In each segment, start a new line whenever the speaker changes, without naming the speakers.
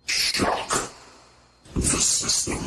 Shock the system.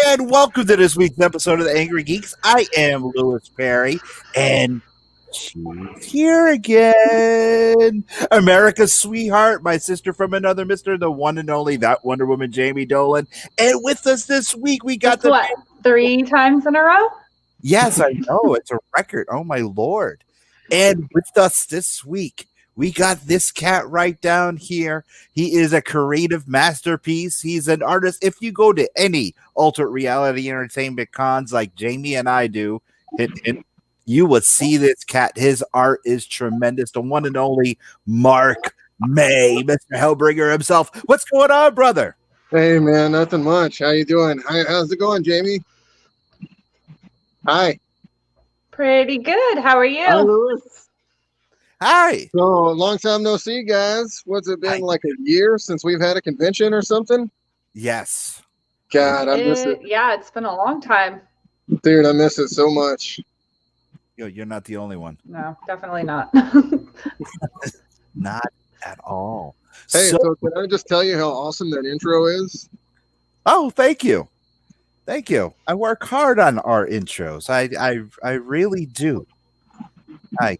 And welcome to this week's episode of the Angry Geeks. I am Louis Perry, and she's here again. America's sweetheart, my sister from another mister, the one and only, that Wonder Woman, Jamie Dolan. And with us this week, we got
That's what, 3 times in a row?
Yes, I know. It's a record. Oh, my Lord. And with us this week, we got this cat right down here. He is a creative masterpiece. He's an artist. If you go to any alternate reality entertainment cons like Jamie and I do, you will see this cat. His art is tremendous. The one and only Mark May, Mr. Hellbringer himself. What's going on, brother?
Hey, man, nothing much. How you doing? How's it going, Jamie? Hi.
Pretty good. How are you?
Hi, Louis.
Hi.
So, long time no see, guys. What's it been, like a year since we've had a convention or something?
Yes.
God, I miss it.
Yeah, it's been a long time.
Dude, I miss it so much.
You're not the only one.
No, definitely not.
Not at all.
Hey, so can I just tell you how awesome that intro is?
Oh, thank you. Thank you. I work hard on our intros. I really do. I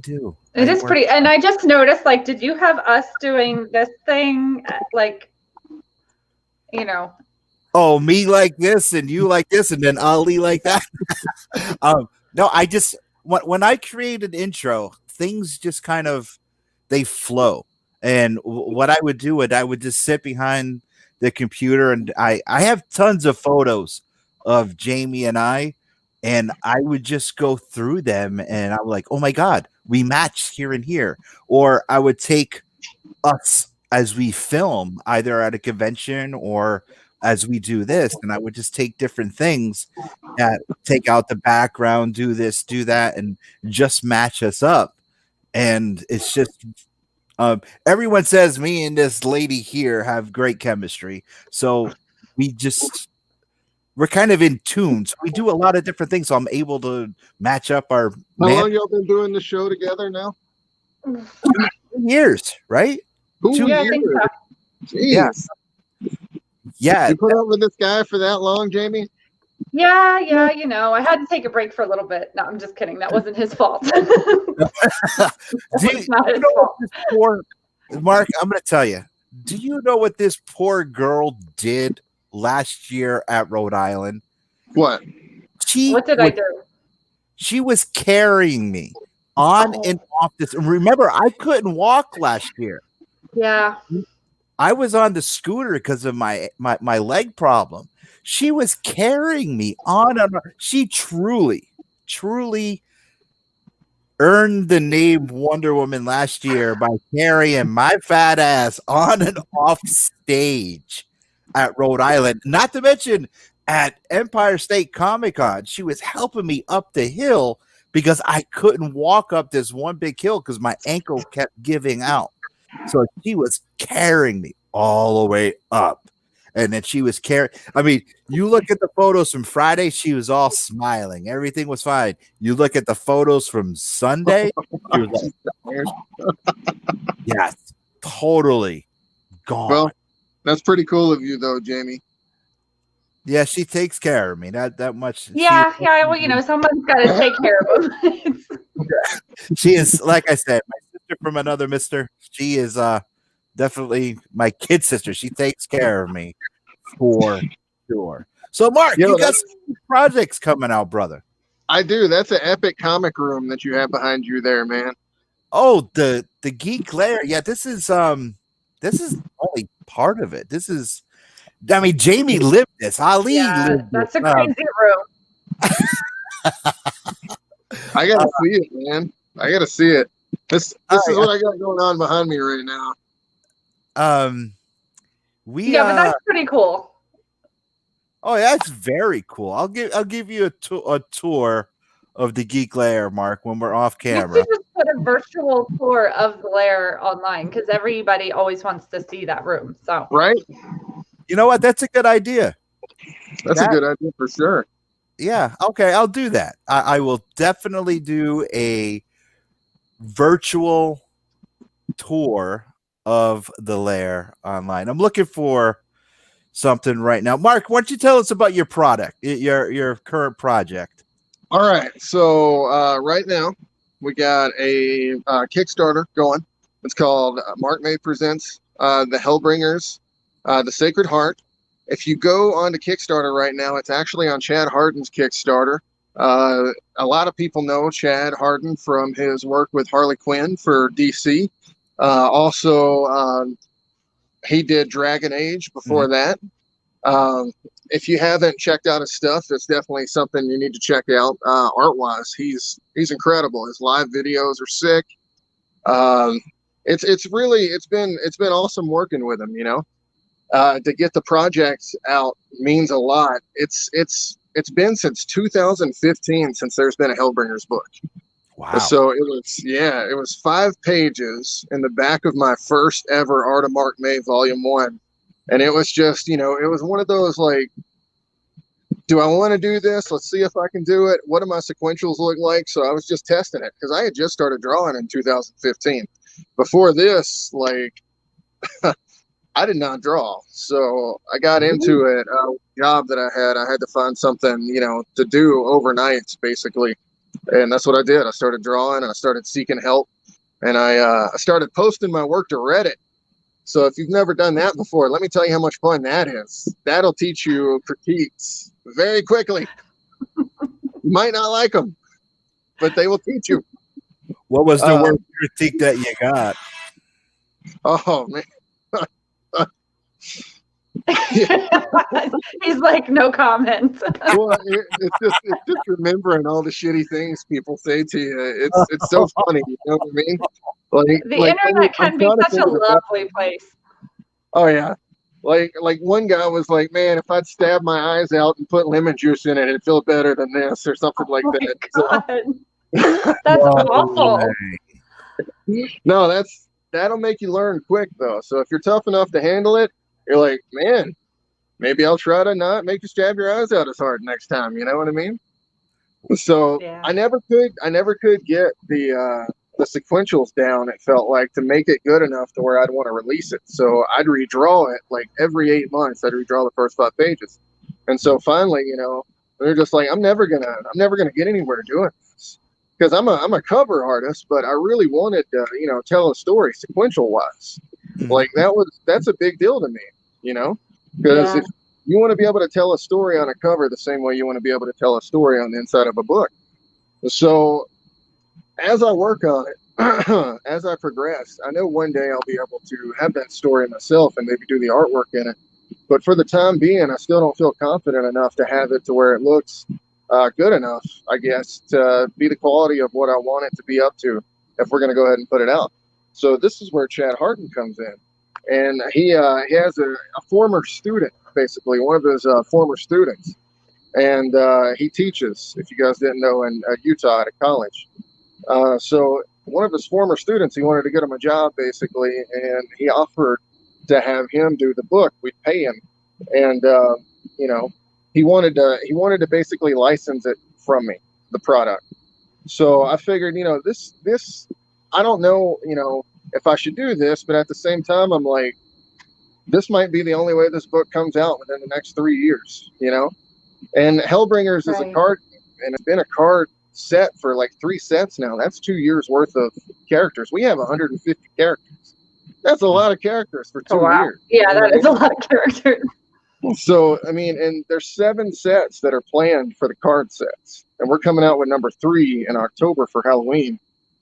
do.
It is pretty. And I just noticed, like, did you have us doing this thing, like, you know?
Oh, me like this and you like this and then Ali like that. No, I just when I create an intro, things just kind of they flow. And what I would do, I would just sit behind the computer, and I have tons of photos of Jamie and I would just go through them, and I'm like, oh my God, we match here and here. Or I would take us as we film, either at a convention or as we do this, and I would just take different things, take out the background, do this, do that, and just match us up. And it's just everyone says me and this lady here have great chemistry, so we're kind of in tune. So we do a lot of different things, so I'm able to match up our.
How long y'all been doing the show together now?
2 years, right?
2
Yeah,
years.
I think so.
Jeez.
Yeah.
You put up with this guy for that long, Jamie?
Yeah, you know, I had to take a break for a little bit. No, I'm just kidding. That wasn't his fault. It's not his fault.
Mark, I'm going to tell you. Do you know what this poor girl did last year at Rhode Island?
What?
What did I do?
She was carrying me on and off this. Remember, I couldn't walk last year.
Yeah.
I was on the scooter because of my leg problem. She was carrying me on and on. She truly earned the name Wonder Woman last year by carrying my fat ass on and off stage at Rhode Island. Not to mention at Empire State Comic Con, she was helping me up the hill because I couldn't walk up this one big hill because my ankle kept giving out. So she was carrying me all the way up. And then she was carrying. I mean, you look at the photos from Friday, she was all smiling. Everything was fine. You look at the photos from Sunday, she was like, yes, totally gone.
Well, that's pretty cool of you, though, Jamie.
Yeah, she takes care of me. That much.
Yeah. Well, you know, someone's got to take care of them.
She is, like I said, my sister from another mister. She is definitely my kid sister. She takes care of me for sure. So, Mark,
Yo,
you got some projects coming out, brother.
I do. That's an epic comic room that you have behind you there, man.
Oh, the Geek Lair. Yeah, this is only part of it. This is, I mean, Jamie lived this. Ali lived
that's
this.
a crazy room.
I gotta see it, man. I gotta see it. This is what I got going on behind me right now.
We
but that's pretty cool.
Oh, that's very cool. I'll give you a tour of the Geek Lair, Mark, when we're off camera.
We should just put a virtual tour of the lair online because everybody always wants to see that room. So
right.
You know what? That's a good idea.
That's a good idea for sure.
Yeah. Okay. I'll do that. I will definitely do a virtual tour of the lair online. I'm looking for something right now. Mark, why don't you tell us about your product, your current project?
All right. So right now we got a Kickstarter going. It's called Mark May Presents the Hellbringers, the Sacred Heart. If you go onto Kickstarter right now, it's actually on Chad Hardin's Kickstarter. A lot of people know Chad Hardin from his work with Harley Quinn for DC. Also, he did Dragon Age before that. If you haven't checked out his stuff, it's definitely something you need to check out. Art-wise, he's incredible. His live videos are sick. It's been awesome working with him. You know, to get the project out means a lot. It's been since 2015 since there's been a Hellbringers book.
Wow.
So it was 5 pages in the back of my first ever Art of Mark May Volume 1. And it was just, you know, it was one of those like, do I want to do this? Let's see if I can do it. What do my sequentials look like? So I was just testing it because I had just started drawing in 2015. Before this, like, I did not draw. So I got into it. A job that I had to find something, you know, to do overnight, basically. And that's what I did. I started drawing and I started seeking help. And I started posting my work to Reddit. So if you've never done that before, let me tell you how much fun that is. That'll teach you critiques very quickly. You might not like them, but they will teach you.
What was the worst critique that you got?
Oh, man.
He's like, no comment.
Well, it's just remembering all the shitty things people say to you. It's so funny, you know what I mean?
The internet can be such a lovely place.
Oh yeah, like one guy was like, "Man, if I'd stab my eyes out and put lemon juice in it, it'd feel better than this," or something like that.
So, that's awful.
No, that'll make you learn quick though. So if you're tough enough to handle it, you're like, man, maybe I'll try to not make you stab your eyes out as hard next time. You know what I mean? So yeah. I never could get the sequentials down. It felt like to make it good enough to where I'd want to release it. So I'd redraw it like every 8 months. I'd redraw the first 5 pages, and so finally, you know, they're just like, I'm never gonna get anywhere doing this because I'm a cover artist, but I really wanted to, you know, tell a story sequential wise. Like that's a big deal to me, you know, because if you want to be able to tell a story on a cover the same way you want to be able to tell a story on the inside of a book. So as I work on it, as I progress, I know one day I'll be able to have that story myself and maybe do the artwork in it. But for the time being, I still don't feel confident enough to have it to where it looks good enough, I guess, to be the quality of what I want it to be up to if we're going to go ahead and put it out. So this is where Chad Hardin comes in. And he has a former student, basically, one of his former students. And he teaches, if you guys didn't know, in Utah at a college. So one of his former students, he wanted to get him a job, basically, and he offered to have him do the book. We'd pay him and you know, he wanted to basically license it from me, the product. So I figured, this I don't know, if I should do this, but at the same time, I'm like, this might be the only way this book comes out within the next 3 years, And Hellbringers is a
Right.
card, and it's been a card set for like 3 sets now. That's 2 years worth of characters. We have 150 characters. That's a lot of characters for 2
Oh, wow.
years.
Yeah, that is a lot of characters.
So, I mean, and there's 7 sets that are planned for the card sets, and we're coming out with number 3 in October for Halloween.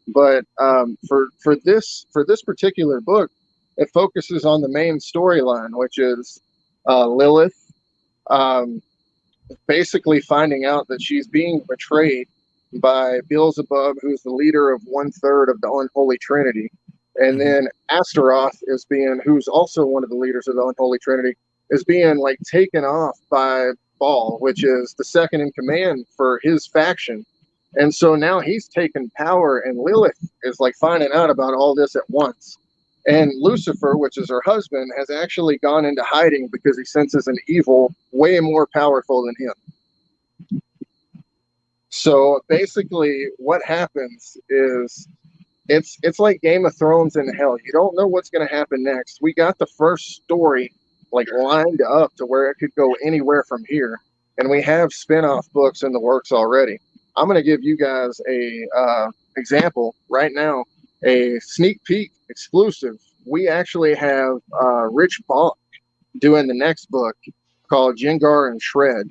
But for this particular book, it focuses on the main storyline, which is Lilith basically finding out that she's being betrayed by Beelzebub, who's the leader of 1/3 of the Unholy Trinity, and then Astaroth who's also one of the leaders of the Unholy Trinity, is being like taken off by Baal, which is the second in command for his faction. And so now he's taken power, and Lilith is like finding out about all this at once. And Lucifer, which is her husband, has actually gone into hiding because he senses an evil way more powerful than him. So basically what happens is it's like Game of Thrones in hell. You don't know what's going to happen next. We got the first story like lined up to where it could go anywhere from here. And we have spin-off books in the works already. I'm going to give you guys a example right now, a sneak peek exclusive. We actually have Rich Bonk doing the next book called Jengar and Shred.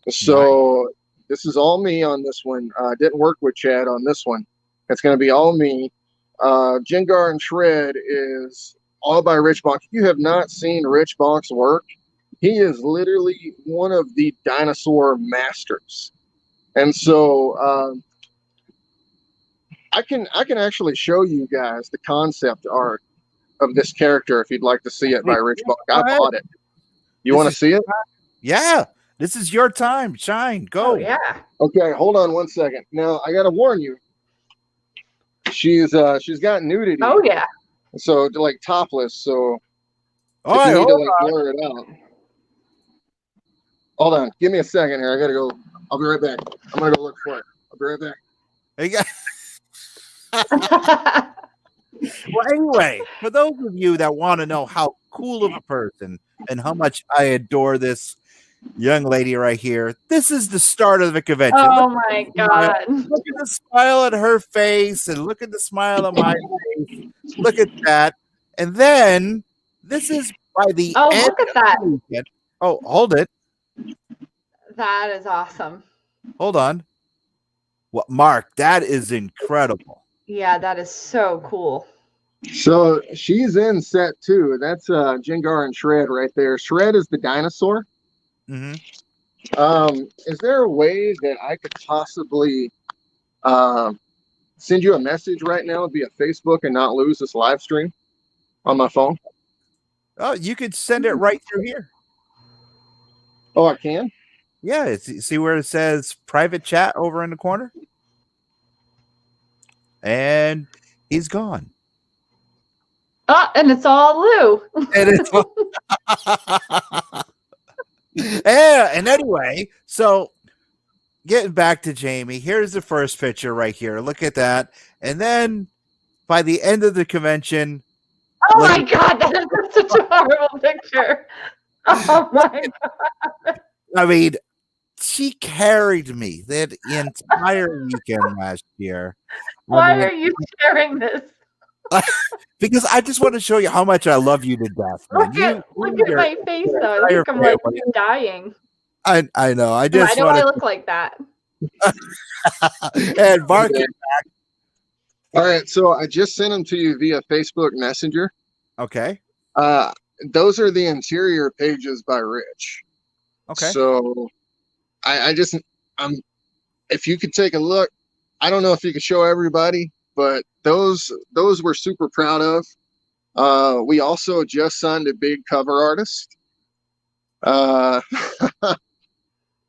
So this is all me on this one. Didn't work with Chad on this one. It's going to be all me. Jengar and Shred is all by Rich Bonk. If you have not seen Rich Bonk's work, he is literally one of the dinosaur masters. And so I can actually show you guys the concept art of this character if you'd like to see it by Rich Bonk. I bought it. You want to see it?
Yeah. This is your time. Shine. Go.
Oh, yeah.
Okay, hold on one second. Now I gotta warn you. She's got nudity.
Oh, yeah.
So like topless. So
All
if
right,
you need to
hold
like
on.
blur it out. Hold on. Give me a second here. I gotta go. I'll be right back. I'm gonna go look for it. I'll be right back.
Hey, well, anyway, for those of you that want to know how cool of a person and how much I adore this young lady right here, this is the start of the convention.
Oh, my God.
Look at the smile on her face and look at the smile on my face. Look at that. And then this is by the
Oh,
end
look at that.
of the weekend. Oh, hold it.
That is awesome.
Hold on. What, Mark, that is incredible.
Yeah, that is so cool.
So she's in set 2. That's Jengar and Shred right there. Shred is the dinosaur.
Mm-hmm.
Is there a way that I could possibly send you a message right now via Facebook and not lose this live stream on my phone?
Oh, you could send it right through here.
Oh, I can?
Yeah, see where it says private chat over in the corner? And he's gone.
Oh, and it's all Lou.
And it's yeah, and anyway, so getting back to Jamie, here's the first picture right here. Look at that. And then by the end of the convention,
Oh, my God. That is such a horrible picture. Oh, my God.
I mean, she carried me that entire weekend last year.
Why are you sharing this?
Because I just want to show you how much I love you to death, man.
Look at my face, though. I think I'm like dying.
I know. I
Why
just
do
want
I
to.
look like that?
And Mark,
All right, so I just sent them to you via Facebook Messenger.
okay,
Those are the interior pages by Rich.
okay.
So if you could take a look, I don't know if you could show everybody, but those we're super proud of. We also just signed a big cover artist,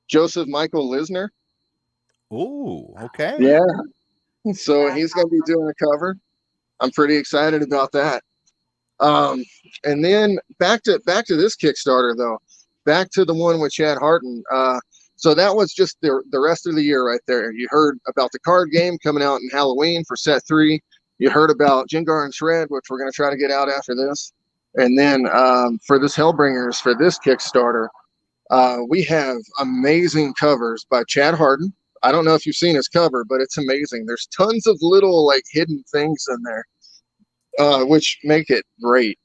Joseph Michael Lisner.
Ooh, okay.
Yeah. So he's going to be doing a cover. I'm pretty excited about that. And then back to this Kickstarter though. back to the one with Chad Harden. So that was just the rest of the year right there. You heard about the card game coming out in Halloween for set 3. You heard about Jengar and Shred, which we're going to try to get out after this. And then for this Hellbringers, for this Kickstarter, we have amazing covers by Chad Harden. I don't know if you've seen his cover, but it's amazing. There's tons of little like hidden things in there, which make it great.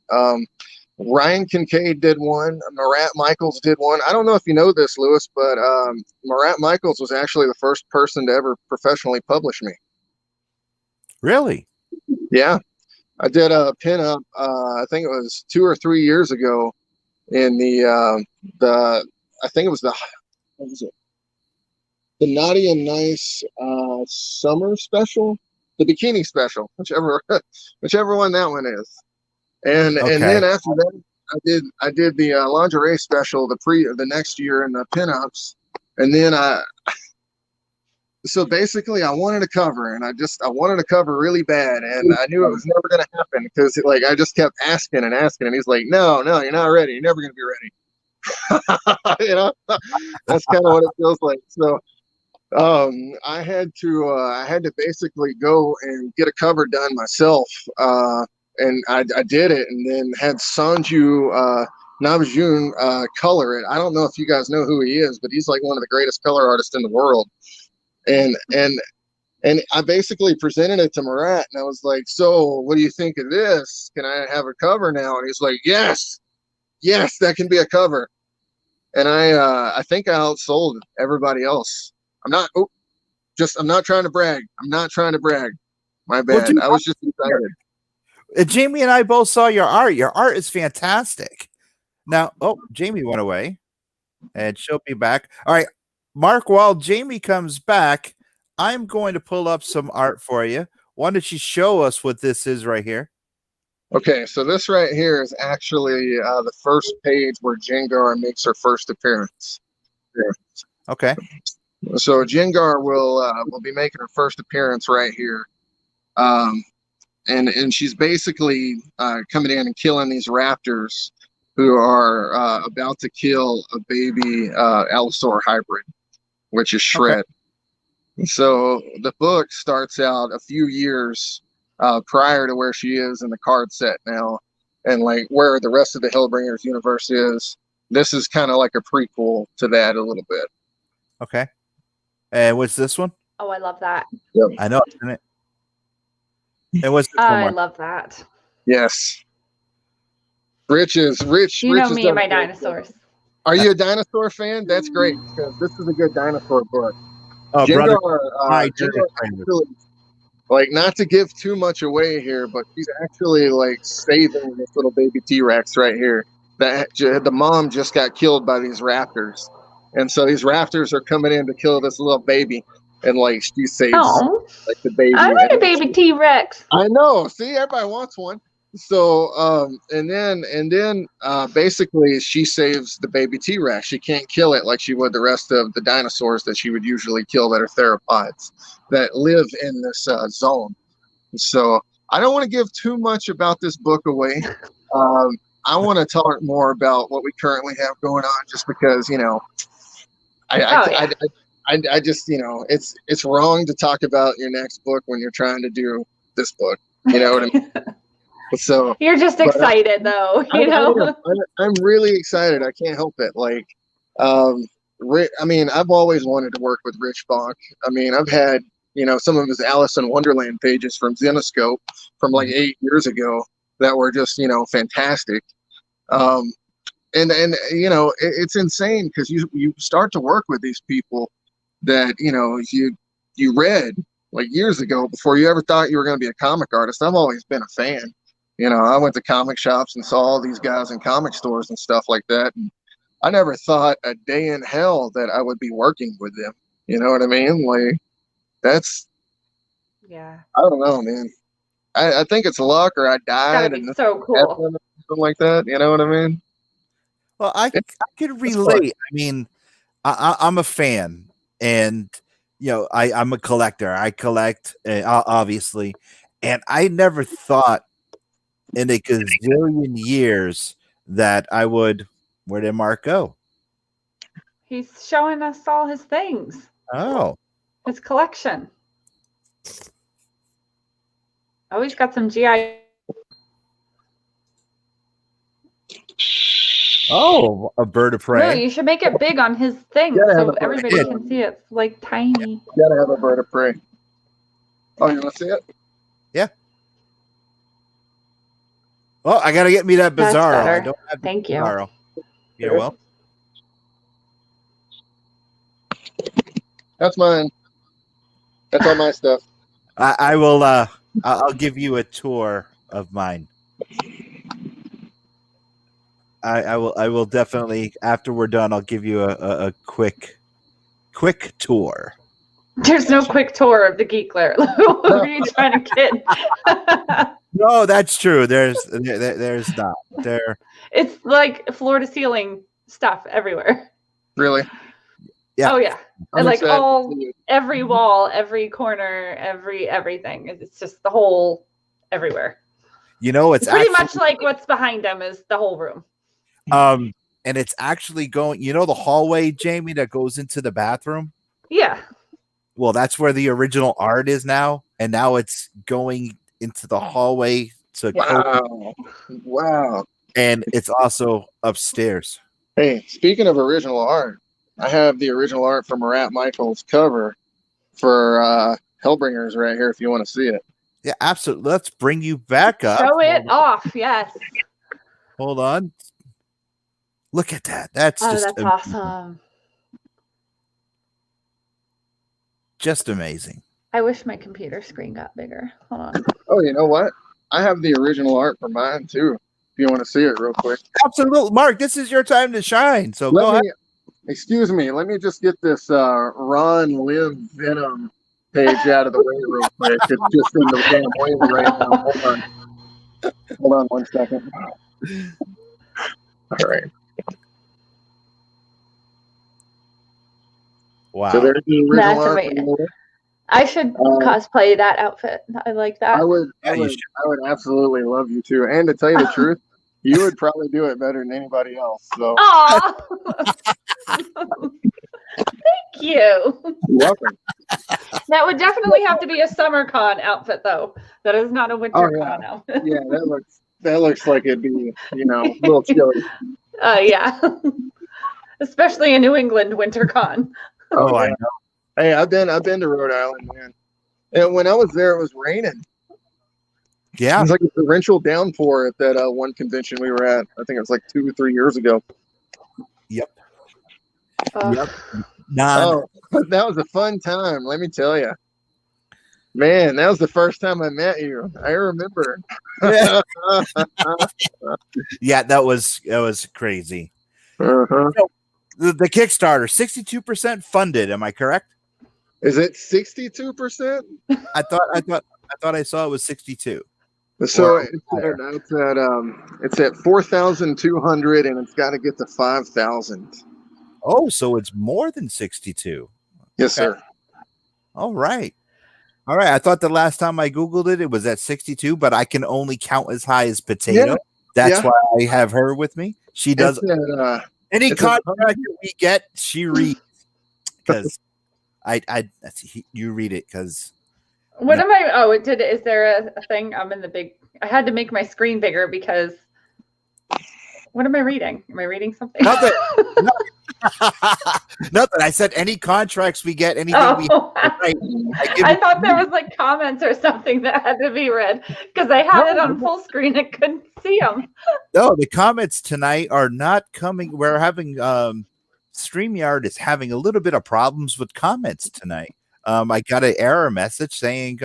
Ryan Kincaid did one. Marat Michaels did one. I don't know if you know this, Lewis, but Marat Michaels was actually the first person to ever professionally publish me.
Really?
Yeah. I did a pinup, I think it was 2 or 3 years ago in the I think it was what was it? The Naughty and Nice summer special, the bikini special, whichever one that one is. And then after that, I did the lingerie special the next year in the pinups, and then so basically I wanted a cover, and I wanted a cover really bad, and I knew it was never going to happen because like I just kept asking and asking, and he's like, no, you're not ready, you're never going to be ready. You know, that's kind of what it feels like. So I had to basically go and get a cover done myself. And I did it, and then had Sanju Navajun color it. I don't know if you guys know who he is, but he's like one of the greatest color artists in the world. And I basically presented it to Marat, and I was like, "So, what do you think of this? Can I have a cover now?" And he's like, "Yes, that can be a cover." And I think I outsold everybody else. I'm not trying to brag. My bad.
Well, dude,
I was just excited.
Jamie and I both saw your art. Your art is fantastic. Now, Jamie went away, and she'll be back. All right, Mark, while Jamie comes back, I'm going to pull up some art for you. Why don't you show us what this is right here?
Okay, so this right here is actually the first page where Jengar makes her first appearance.
Okay.
So Jengar will be making her first appearance right here. And she's basically coming in and killing these raptors who are about to kill a baby Allosaur hybrid, which is Shred. Okay. So the book starts out a few years prior to where she is in the card set now, and like where the rest of the Hellbringers universe is. This is kind of like a prequel to that a little bit.
Okay. And what's this one?
Oh, I love that.
Yep.
I know, isn't it? And what's this one,
I
Mark?
love that.
Yes. Rich.
You know me and my
great.
dinosaurs.
Are you a dinosaur fan? That's great, because this is a good dinosaur book.
Oh,
Jengar,
brother.
Jengar actually, like, not to give too much away here, but he's actually like saving this little baby T-Rex right here. The mom just got killed by these raptors, and so these raptors are coming in to kill this little baby, and like she saves like the baby.
I want a baby T-Rex.
I know. See, everybody wants one. So and then basically she saves the baby T-Rex. She can't kill it like she would the rest of the dinosaurs that she would usually kill that are theropods that live in this zone. So I don't want to give too much about this book away. I want to talk more about what we currently have going on, just because, you know, I just, you know, it's wrong to talk about your next book when you're trying to do this book. You know what I mean? So
you're just excited, though. You know,
I'm really excited. I can't help it. Like, I mean, I've always wanted to work with Rich Bonk. I mean, I've had, you know, some of his Alice in Wonderland pages from Zenoscope from like 8 years ago that were just, you know, fantastic. And you know, it's insane because you start to work with these people that, you know, you read like years ago before you ever thought you were going to be a comic artist. I've always been a fan. You know, I went to comic shops and saw all these guys in comic stores and stuff like that. And I never thought a day in hell that I would be working with them. You know what I mean? Like, that's,
yeah.
I don't know, man. I think it's luck, or I died.
And so cool.
Something like that. You know what I mean?
Well, I can relate. I mean, I'm a fan, and you know, I'm a collector. I collect, obviously, and I never thought in a gazillion years that I would. Where did Mark go?
He's showing us all his things.
Oh.
His collection. Oh, he's got some GI.
Oh, a bird of
No,
prey.
you should make it big on his thing
Yeah,
so
but-
everybody can see it. It's like tiny.
You gotta have a bird of prey. Oh, you want to see it?
Oh, I gotta get me that
That's
Bizarro. I
better.
don't have the
Thank you.
Bizarro. You're welcome.
That's mine. That's all my stuff.
I will. I'll give you a tour of mine. I will. I will definitely. After we're done, I'll give you a quick tour.
There's no quick tour of the Geek Lair. Who are you trying to kid?
No, that's true. There's not there.
It's like floor to ceiling stuff everywhere.
Really?
Yeah.
Oh yeah.
I'm
And like
excited to
all
see it.
every wall, every corner, everything. It's just the whole everywhere.
You know, it's
Pretty
actually,
much like what's behind them is the whole room.
and it's actually going. You know, the hallway, Jamie, that goes into the bathroom.
Yeah.
Well, that's where the original art is now, and now it's going into the hallway to
Wow. Wow.
and it's also upstairs.
Hey, speaking of original art, I have the original art from Marat Michaels cover for Hellbringers right here if you want to see it.
Yeah, absolutely. Let's bring you back up.
Show it off. Yes.
Hold on. Look at that. That's
Oh,
just
that's awesome.
just amazing.
I wish my computer screen got bigger. Hold on.
Oh, you know what? I have the original art for mine too. If you want to see it real quick.
Absolutely, Mark. This is your time to shine. So go ahead.
Excuse me. Let me just get this Ron Live Venom page out of the way real quick. It's just in the damn way right now. Hold on 1 second. All right.
Wow.
So there's the original
That's
art.
amazing. I should cosplay that outfit. I like that.
I would
Yeah, you should.
absolutely love you to. And to tell you the truth, you would probably do it better than anybody else. So
Aw. Thank you.
you're welcome.
That would definitely have to be a summer con outfit, though. That is not a winter
Oh, yeah.
con outfit.
Yeah, that looks like it'd be, a little chilly.
Yeah. Especially a New England winter con.
Oh, I
yeah.
know.
Hey, I've been to Rhode Island, man. And when I was there, it was raining. It
Yeah.
was like a torrential downpour at that one convention we were at. I think it was like 2 or 3 years ago.
Yep.
Ugh.
Yep.
Oh, but that was a fun time, let me tell you. Man, that was the first time I met you. I remember.
Yeah, that was crazy.
Uh-huh.
The Kickstarter, 62% funded. Am I correct?
Is it 62%?
I thought I saw it was 62.
So
Or higher.
it's at 4,200, and it's got to get to 5,000.
Oh, so it's more than 62.
Yes,
Okay.
sir.
All right. All right. I thought the last time I Googled it, it was at 62, but I can only count as high as Potato.
Yeah.
That's
Yeah.
why I have her with me. She does
It's at,
any
it's a-
contract that we get, she reads. Because you read it because
What am I? Oh, is there a thing? I'm in the big. I had to make my screen bigger because. What am I reading? Am I reading something?
Nothing. Nothing. I said any contracts we get, anything we
Oh.
right. give
I
you-
thought there was like comments or something that had to be read because I had it on full screen. I couldn't see them.
No, the comments tonight are not coming. We're having StreamYard is having a little bit of problems with comments tonight. I got an error message saying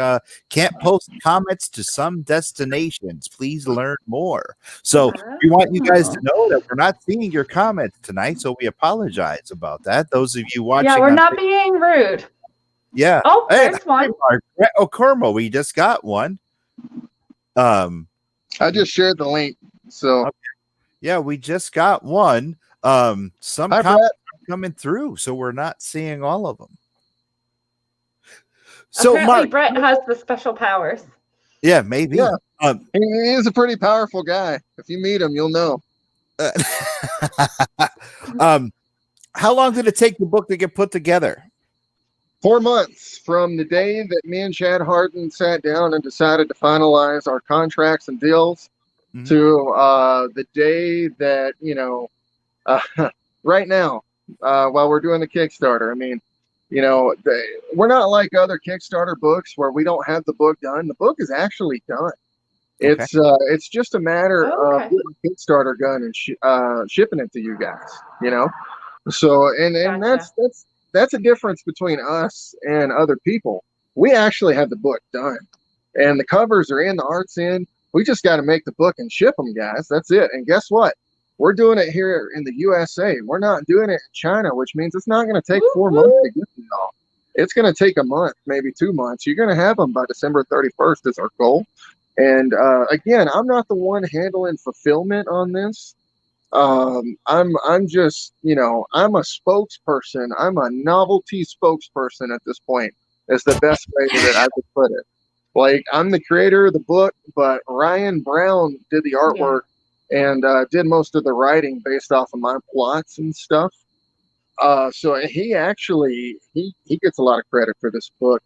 can't post comments to some destinations. Please learn more. So we want you guys to know that we're not seeing your comments tonight. So we apologize about that. Those of you watching,
Yeah, we're
on
not
Tik-
being rude.
yeah.
Oh,
Hey,
there's one.
Okurmo, we just got one.
I just shared the link. So
Yeah, we just got one. Some
Hi,
comments are coming through, so we're not seeing all of them. So,
Apparently,
Mark,
Brett has the special powers.
yeah, maybe.
Yeah.
Um,
he is a pretty powerful guy. If you meet him, you'll know.
How long did it take the book to get put together?
4 months from the day that me and Chad Harden sat down and decided to finalize our contracts and deals to the day that, right now, while we're doing the Kickstarter. I mean, we're not like other Kickstarter books where we don't have the book done. The book is actually done.
Okay.
It's just a matter of getting Kickstarter done and shipping it to you guys, So, and
Gotcha.
that's a difference between us and other people. We actually have the book done, and the covers are in, the art's in. We just got to make the book and ship them, guys. That's it. And guess what? We're doing it here in the USA. We're not doing it in China, which means it's not going to take 4 months to get them all. It's going to take a month, maybe 2 months. You're going to have them by December 31st is our goal. And again, I'm not the one handling fulfillment on this. I'm just, I'm a spokesperson. I'm a novelty spokesperson at this point, is the best way that I could put it. Like, I'm the creator of the book, but Ryan Brown did the artwork and did most of the writing based off of my plots and stuff. So he actually, he gets a lot of credit for this book.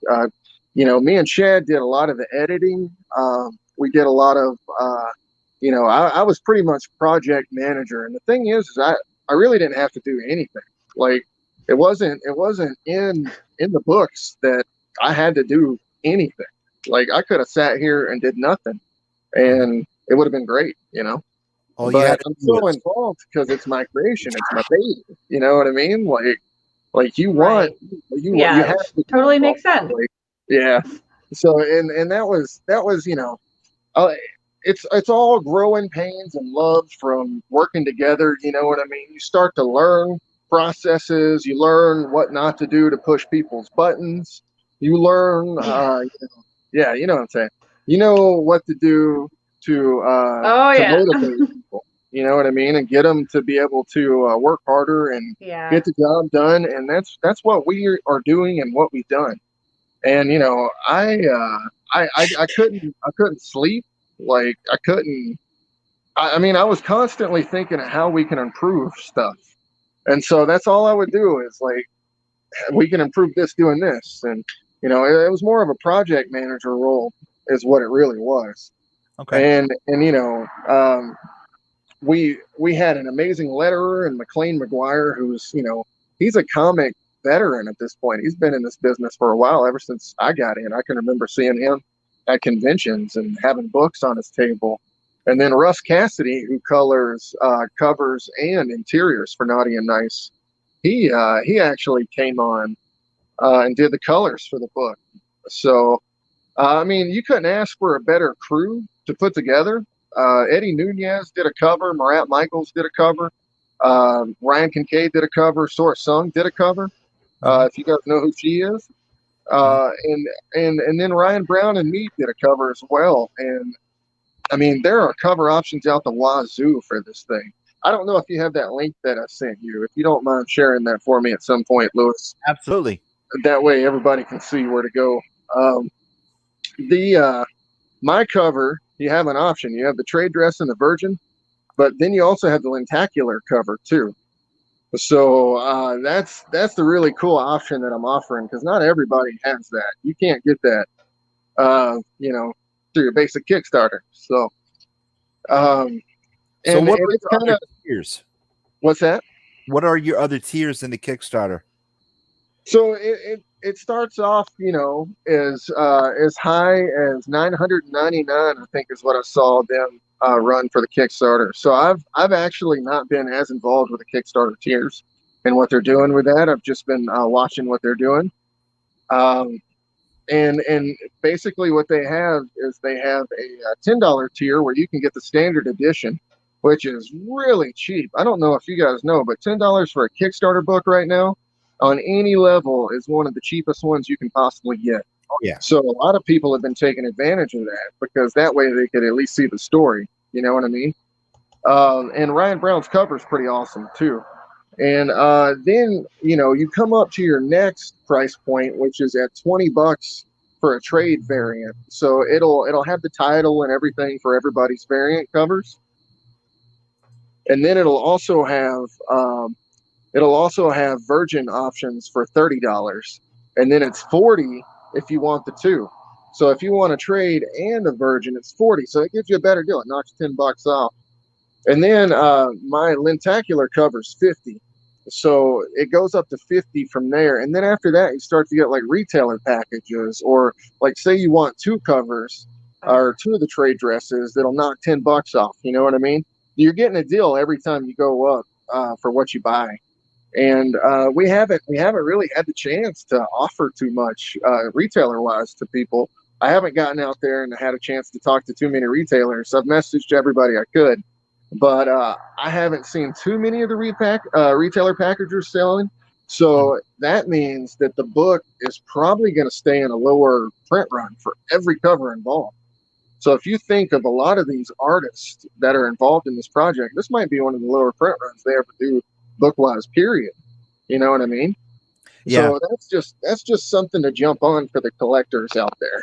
Me and Chad did a lot of the editing. We did a lot of, I was pretty much project manager. And the thing is I really didn't have to do anything. Like, it wasn't in the books that I had to do anything. Like, I could have sat here and did nothing and it would have been great, but I'm so involved because it's my creation. It's my baby. You know what I mean? Like you want, you have to
totally makes sense.
Like, yeah. So, and that was, it's all growing pains and love from working together. You know what I mean? You start to learn processes. You learn what not to do to push people's buttons. You learn, you know what I'm saying? You know what to do to motivate people. You know what I mean? And get them to be able to work harder and get the job done. And that's what we are doing and what we've done. And I couldn't sleep. Like, I was constantly thinking of how we can improve stuff. And so that's all I would do is, like, we can improve this doing this. And, it was more of a project manager role is what it really was.
Okay.
And we had an amazing letterer in McLean McGuire, who's, he's a comic veteran at this point. He's been in this business for a while, ever since I got in. I can remember seeing him at conventions and having books on his table. And then Russ Cassidy, who colors covers and interiors for Naughty and Nice, he actually came on and did the colors for the book. So, you couldn't ask for a better crew to put together. Eddie Nunez did a cover. Marat Michaels did a cover. Ryan Kincaid did a cover. Sort Sung did a cover. If you guys know who she is. And then Ryan Brown and me did a cover as well. And there are cover options out the wazoo for this thing. I don't know if you have that link that I sent you. If you don't mind sharing that for me at some point, Louis.
Absolutely. That
way everybody can see where to go. My cover, you have an option. You have the trade dress and the virgin, but then you also have the lentacular cover too. So that's the really cool option that I'm offering, because not everybody has that. You can't get that, through your basic Kickstarter. So,
so what are your other tiers?
What's that?
What are your other tiers in the Kickstarter?
So it starts off, as high as $999, I think is what I saw them run for the Kickstarter. So I've actually not been as involved with the Kickstarter tiers and what they're doing with that. I've just been watching what they're doing. And basically what they have is they have a $10 tier where you can get the standard edition, which is really cheap. I don't know if you guys know, but $10 for a Kickstarter book right now on any level is one of the cheapest ones you can possibly get.
Oh, yeah.
So a lot of people have been taking advantage of that, because that way they could at least see the story. You know what I mean? And Ryan Brown's cover is pretty awesome too. And then, you come up to your next price point, which is at $20 for a trade variant. So it'll have the title and everything for everybody's variant covers. And then it'll also have It'll also have virgin options for $30, and then it's 40 if you want the two. So if you want a trade and a virgin, it's 40. So it gives you a better deal. It knocks $10 off. And then my lentacular cover's 50. So it goes up to 50 from there. And then after that, you start to get like retailer packages, or like say you want two covers or two of the trade dresses that'll knock $10 off. You know what I mean? You're getting a deal every time you go up for what you buy. And we haven't really had the chance to offer too much retailer wise to people. I haven't gotten out there and had a chance to talk to too many retailers. I've messaged everybody I could, but I haven't seen too many of the retailer packagers selling. So that means that the book is probably going to stay in a lower print run for every cover involved. So if you think of a lot of these artists that are involved in this project, this might be one of the lower print runs they ever do book-wise, period. You know what I mean?
Yeah.
So that's just something to jump on for the collectors out there.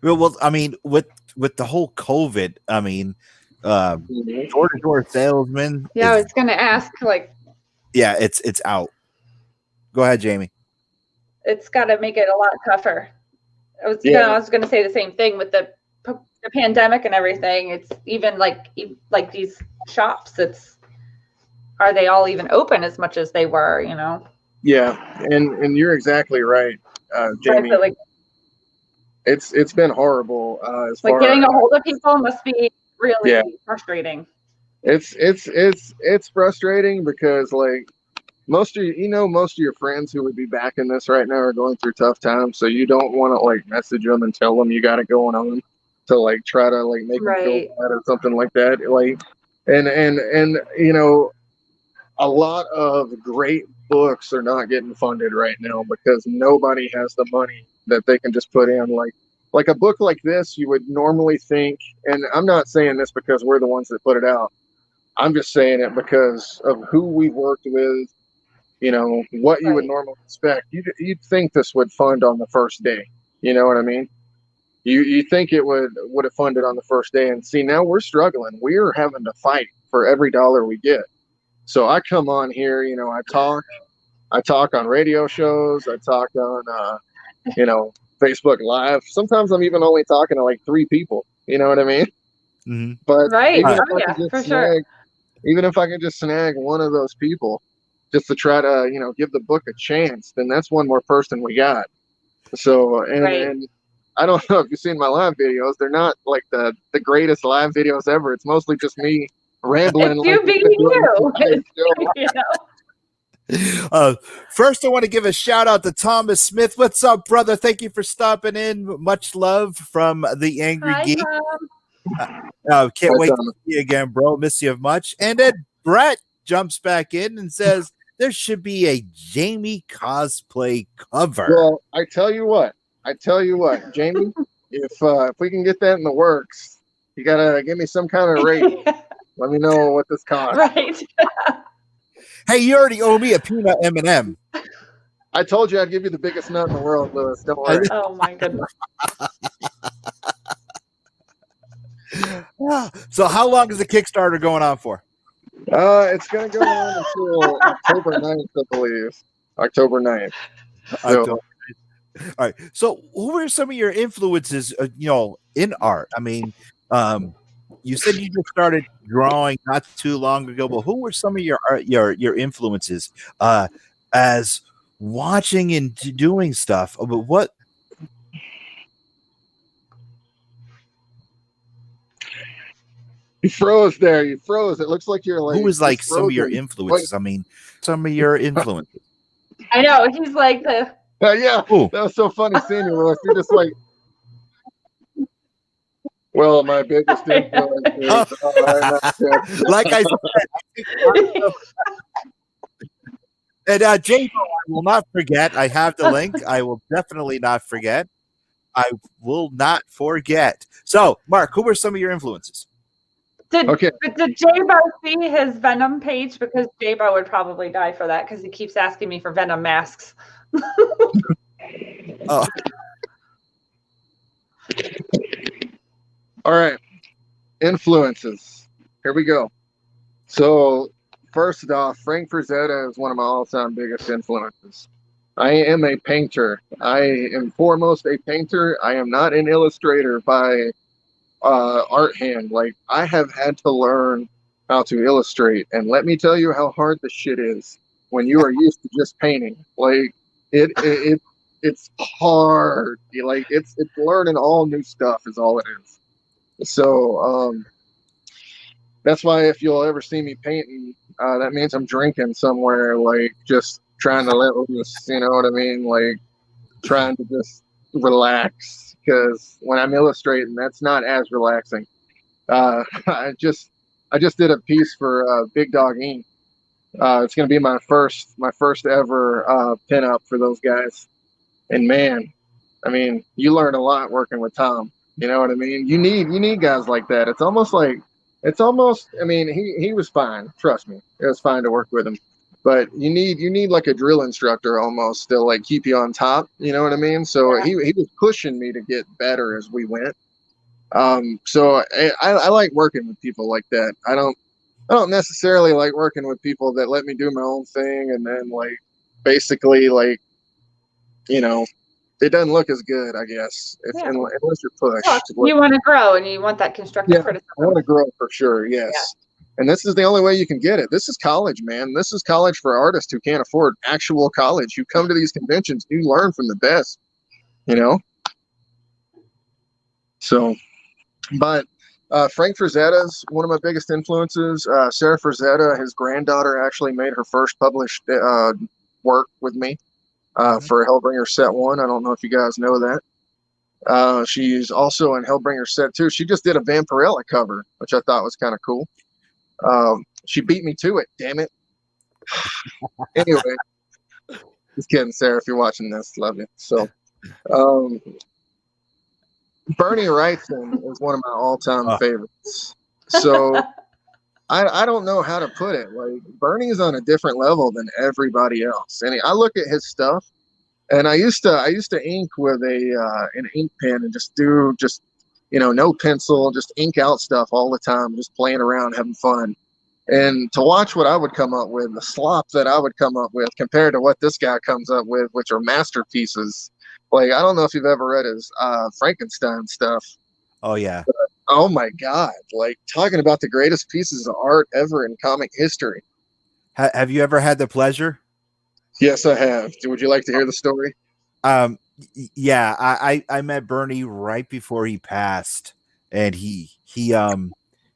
Well, I mean, with the whole COVID, I mean, door-to-door salesman.
Yeah, I was gonna ask, like,
yeah, it's out. Go ahead, Jamie.
it's got to make it a lot tougher. I was gonna say the same thing with the pandemic and everything. It's even like these shops. Are they all even open as much as they were? You know.
Yeah, and you're exactly right, Jamie.
Right, like,
it's been horrible. As
like
far
getting a hold of people must be really frustrating.
It's frustrating because like most of your friends who would be backing this right now are going through tough times, so you don't want to like message them and tell them you got it going on to like try to like make them feel bad or something like that. Like and you know, a lot of great books are not getting funded right now because nobody has the money that they can just put in. Like a book like this, you would normally think, and I'm not saying this because we're the ones that put it out. I'm just saying it because of who we've worked with, you know, what you would normally expect. You'd think this would fund on the first day. You know what I mean? You think it would have funded on the first day, and see, now we're struggling. We're having to fight for every dollar we get. So I come on here, you know, I talk on radio shows, I talk on, you know, Facebook Live. Sometimes I'm even only talking to like 3 people. You know what I mean?
Mm-hmm.
But
sure.
Even if I can just snag one of those people, just to try to, you know, give the book a chance, then that's one more person we got. So and I don't know if you've sseen my live videos. They're not like the greatest live videos ever. It's mostly just me rambling.
It's you being you. You know?
First, I want to give a shout out to Thomas Smith. What's up, brother? Thank you for stopping in. Much love from the Angry Geek. Can't wait to see you again, bro. Miss you much. And then Brett jumps back in and says there should be a Jamie cosplay cover.
Well, I tell you what, Jamie, if we can get that in the works, you gotta give me some kind of rate. Let me know what this costs.
Right.
Hey, you already owe me a peanut M&M.
I told you I'd give you the biggest nut in the world, Lewis. Don't worry.
Oh my goodness.
So how long is the Kickstarter going on for?
It's going to go on until October 9th, I believe. October 9th. So,
all right. So who are some of your influences, you know, in art? I mean, you said you just started drawing not too long ago, but who were some of your art, your influences as watching and doing stuff? But what?
You froze there. You froze. It looks like you're like.
Who was like some of your
frozen.
influences? I mean, some of your influences.
I know. He's like the.
Yeah.
Ooh.
That was so funny seeing you, Lewis. You're just like. Well, my biggest influence is,
like I said. And Jay, I will not forget. I have the link. I will definitely not forget. I will not forget. So, Mark, who were some of your influences?
Did J-Bo see his Venom page? Because J-Bo would probably die for that because he keeps asking me for Venom masks.
Oh.
All right. Influences. Here we go. So first off, Frank Frazetta is one of my all-time biggest influences. I am a painter. I am foremost a painter. I am not an illustrator by art hand. Like, I have had to learn how to illustrate, and let me tell you how hard this shit is when you are used to just painting. Like, it's hard. Like, it's learning all new stuff is all it is. So that's why if you'll ever see me painting, that means I'm drinking somewhere, like just trying to let loose, you know what I mean? Like trying to just relax, because when I'm illustrating, that's not as relaxing. I just did a piece for Big Dog Inc. It's gonna be my first ever pinup for those guys, and man, I mean, you learn a lot working with Tom. You know what I mean? You need guys like that. It's almost. I mean, he was fine. Trust me, it was fine to work with him. But you need like a drill instructor almost to like keep you on top. You know what I mean? So he was pushing me to get better as we went. So I like working with people like that. I don't necessarily like working with people that let me do my own thing and then like basically like, you know, it doesn't look as good, I guess, unless you're pushed.
Well, you want to grow and you want that constructive criticism.
I want to grow for sure, yes. Yeah. And this is the only way you can get it. This is college, man. This is college for artists who can't afford actual college. You come to these conventions, you learn from the best, you know? So, but Frank Frazetta's one of my biggest influences. Sarah Frazetta, his granddaughter, actually made her first published work with me. For Hellbringers Set 1. I don't know if you guys know that. She's also in Hellbringers Set 2. She just did a Vampirella cover, which I thought was kind of cool. She beat me to it, damn it. Anyway, just kidding, Sarah, if you're watching this, love you. So, Bernie Wrightson is one of my all-time favorites. So, I don't know how to put it. Like, Bernie's on a different level than everybody else. And I look at his stuff, and I used to ink with an ink pen and just no pencil, just ink out stuff all the time, just playing around, having fun. And to watch what I would come up with, the slop that I would come up with compared to what this guy comes up with, which are masterpieces. Like, I don't know if you've ever read his Frankenstein stuff.
Oh yeah.
Oh my God! Like, talking about the greatest pieces of art ever in comic history.
Have you ever had the pleasure?
Yes, I have. Would you like to hear the story?
Yeah, I met Bernie right before he passed, and he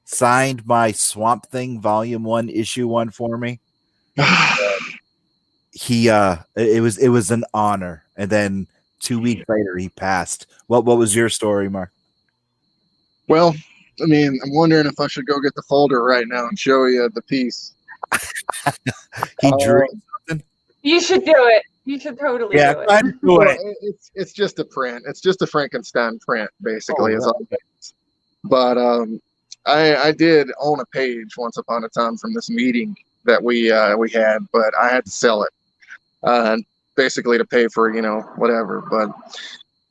signed my Swamp Thing Volume 1 Issue 1 for me. It was an honor, and then 2 weeks later he passed. What was your story, Mark?
Well, I mean, I'm wondering if I should go get the folder right now and show you the piece.
He drew something.
You should do it. You should totally do it.
Well, it's just a print. It's just a Frankenstein print, basically. Is all it is. But I did own a page once upon a time from this meeting that we had, but I had to sell it, basically to pay for whatever. But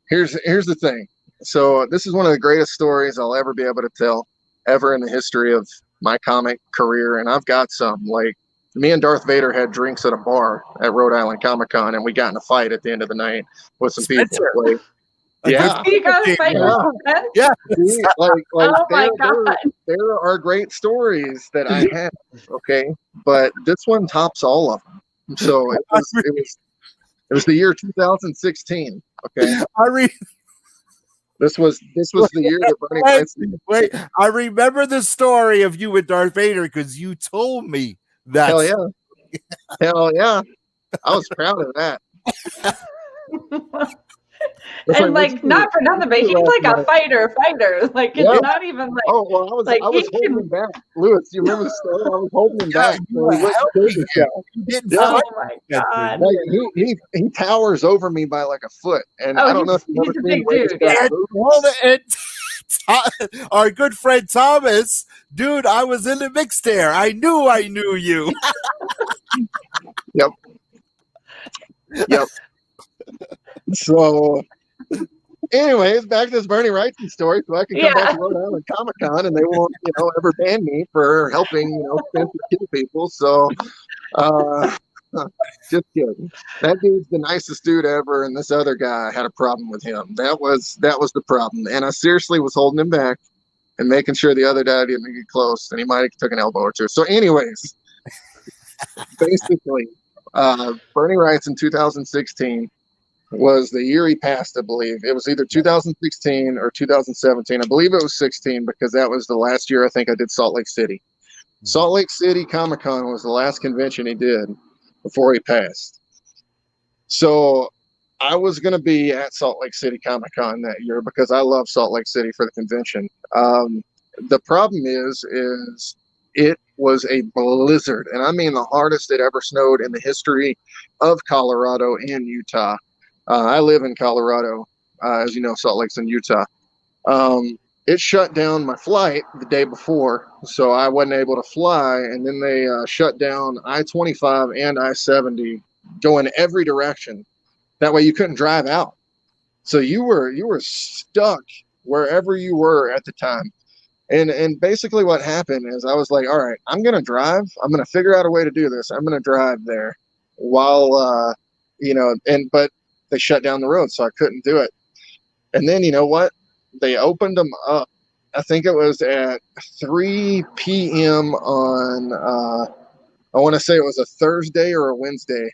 here's the thing. So this is one of the greatest stories I'll ever be able to tell ever in the history of my comic career. And I've got some. Like, me and Darth Vader had drinks at a bar at Rhode Island Comic Con, and we got in a fight at the end of the night with some people. Like, yeah.
You got a fight
yeah.
Like
oh my God.
There are great stories that I have, okay? But this one tops all of them. So it was the year 2016, okay? This was the year that Bernie Wrightson.
Wait, I remember the story of you with Darth Vader because you told me that.
Hell yeah. Hell yeah. I was proud of that.
And like, not for nothing, but he's like a fighter. Like, it's not even like.
Oh well, I was holding him back. Lewis, you remember the story? I was holding him back.
Oh my God!
Like, he towers over me by like a foot, and I don't know if you've ever seen
dude. Our good friend Thomas, dude, I was in the mix there. I knew you.
Yep. So anyways, back to this Bernie Wrightson story, so I can come back to Rhode Island Comic Con, and they won't, ever ban me for helping, Spencer kill people. So, just kidding. That dude's the nicest dude ever, and this other guy had a problem with him. That was the problem, and I seriously was holding him back and making sure the other guy didn't get close, and he might have took an elbow or two. So, anyways, basically, Bernie Wrightson 2016 was the year he passed, I believe. It was either 2016 or 2017. I believe it was 16 because that was the last year I think I did Salt Lake City. Salt Lake City Comic Con was the last convention he did before he passed. So I was going to be at Salt Lake City Comic Con that year because I love Salt Lake City for the convention. The problem is it was a blizzard, and I mean the hardest it ever snowed in the history of Colorado and Utah. I live in Colorado, as you know, Salt Lake's in Utah. It shut down my flight the day before, so I wasn't able to fly, and then they shut down I-25 and I-70 going every direction. That way you couldn't drive out. So you were stuck wherever you were at the time. And basically what happened is I was like, all right, I'm going to drive. I'm going to figure out a way to do this. I'm going to drive there while, but they shut down the road, so I couldn't do it. And then, you know what? They opened them up. I think it was at 3 p.m. on, I want to say it was a Thursday or a Wednesday.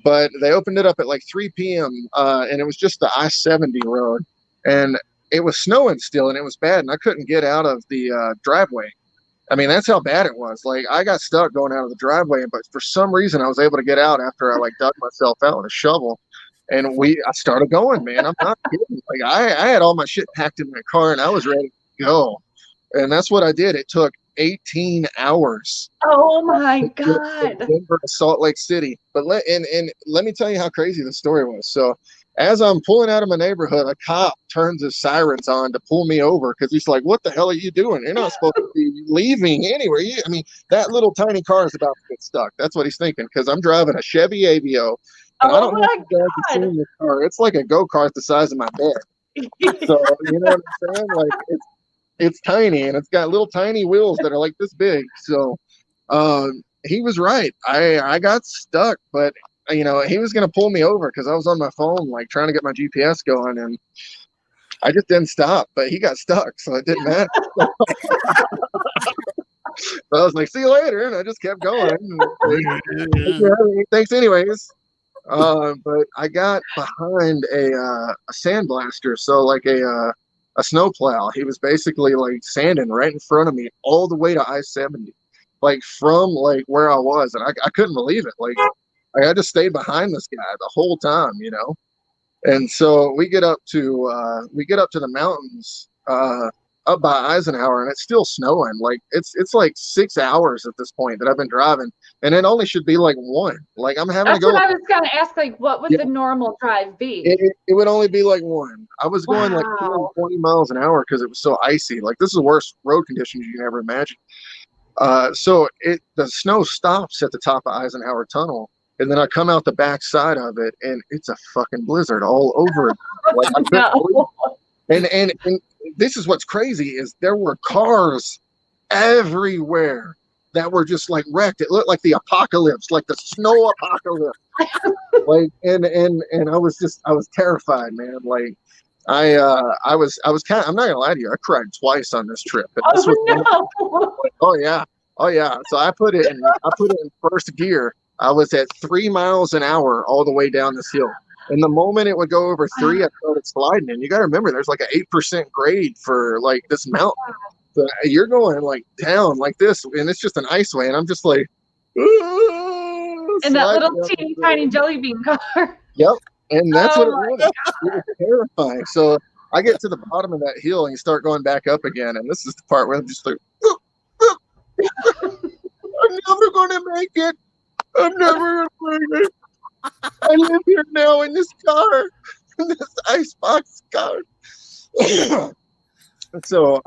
But they opened it up at like 3 p.m. And it was just the I-70 road. And it was snowing still, and it was bad, and I couldn't get out of the driveway. I mean, that's how bad it was. Like, I got stuck going out of the driveway, but for some reason I was able to get out after I like dug myself out with a shovel. And I started going, man. I'm not kidding. Like, I had all my shit packed in my car, and I was ready to go. And that's what I did. It took 18 hours.
Oh my God.
Denver to Salt Lake City. But let me tell you how crazy the story was. So as I'm pulling out of my neighborhood, a cop turns his sirens on to pull me over because he's like, what the hell are you doing? You're not supposed to be leaving anywhere. That little tiny car is about to get stuck. That's what he's thinking, because I'm driving a Chevy Aveo. And I don't know if you guys have seen this car. It's like a go-kart the size of my bed. So, you know what I'm saying? Like, it's tiny, and it's got little tiny wheels that are like this big. So he was right. I got stuck, but he was going to pull me over because I was on my phone, like trying to get my GPS going, and I just didn't stop, but he got stuck, so it didn't matter. So I was like, see you later. And I just kept going. Thanks anyways. But I got behind a sandblaster. So like a snowplow. He was basically like sanding right in front of me all the way to I-70, like from like where I was. And I couldn't believe it. Like, I just stayed behind this guy the whole time, And so we get up to the mountains up by Eisenhower, and it's still snowing. Like it's like 6 hours at this point that I've been driving, and it only should be like 1. Like I'm having to go.
That's what I was gonna ask. Like, what would the normal drive be?
It would only be like 1. I was going like 220 miles an hour because it was so icy. Like, this is the worst road conditions you can ever imagine. So the snow stops at the top of Eisenhower Tunnel. And then I come out the back side of it, and it's a fucking blizzard all over it. Like, and this is what's crazy is there were cars everywhere that were just like wrecked. It looked like the apocalypse, like the snow apocalypse. Like, and I was terrified, man. Like, I was kind of, I'm not gonna lie to you, I cried twice on this trip. Oh yeah. So I put it in first gear. I was at 3 miles an hour all the way down this hill. And the moment it would go over 3, I started sliding. And you got to remember, there's like an 8% grade for like this mountain. So you're going like down like this, and it's just an iceway. And I'm just like,
and that little teeny tiny jelly bean car.
Yep. And that's what it was. It was terrifying. So I get to the bottom of that hill and you start going back up again. And this is the part where I'm just like, I'm never going to make it. I'm never going to make it. I live here now in this car, in this icebox car. So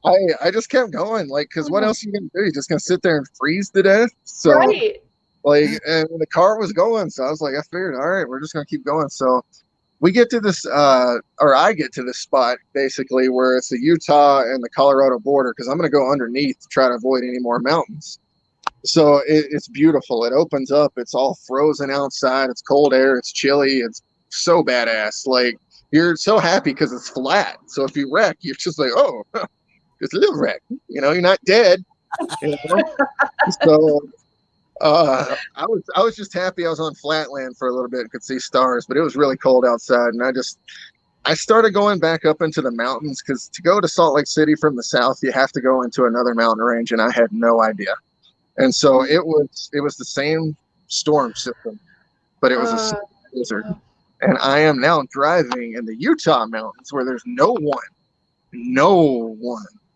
I just kept going, like, because what else are you gonna do? You're just gonna sit there and freeze to death? So
right.
Like, and the car was going, so I was like, I figured, all right, we're just gonna keep going. So we get to this, or I get to this spot basically where it's the Utah and the Colorado border because I'm going to go underneath to try to avoid any more mountains. So it's beautiful. It opens up. It's all frozen outside. It's cold air. It's chilly. It's so badass. Like, you're so happy because it's flat. So if you wreck, you're just like, oh, just a little wreck. You know, you're not dead. You know? So I was just happy I was on flatland for a little bit and could see stars, but it was really cold outside, and I started going back up into the mountains because to go to Salt Lake City from the south, you have to go into another mountain range, and I had no idea. And so it was the same storm system, but it was a blizzard. And I am now driving in the Utah mountains where there's no one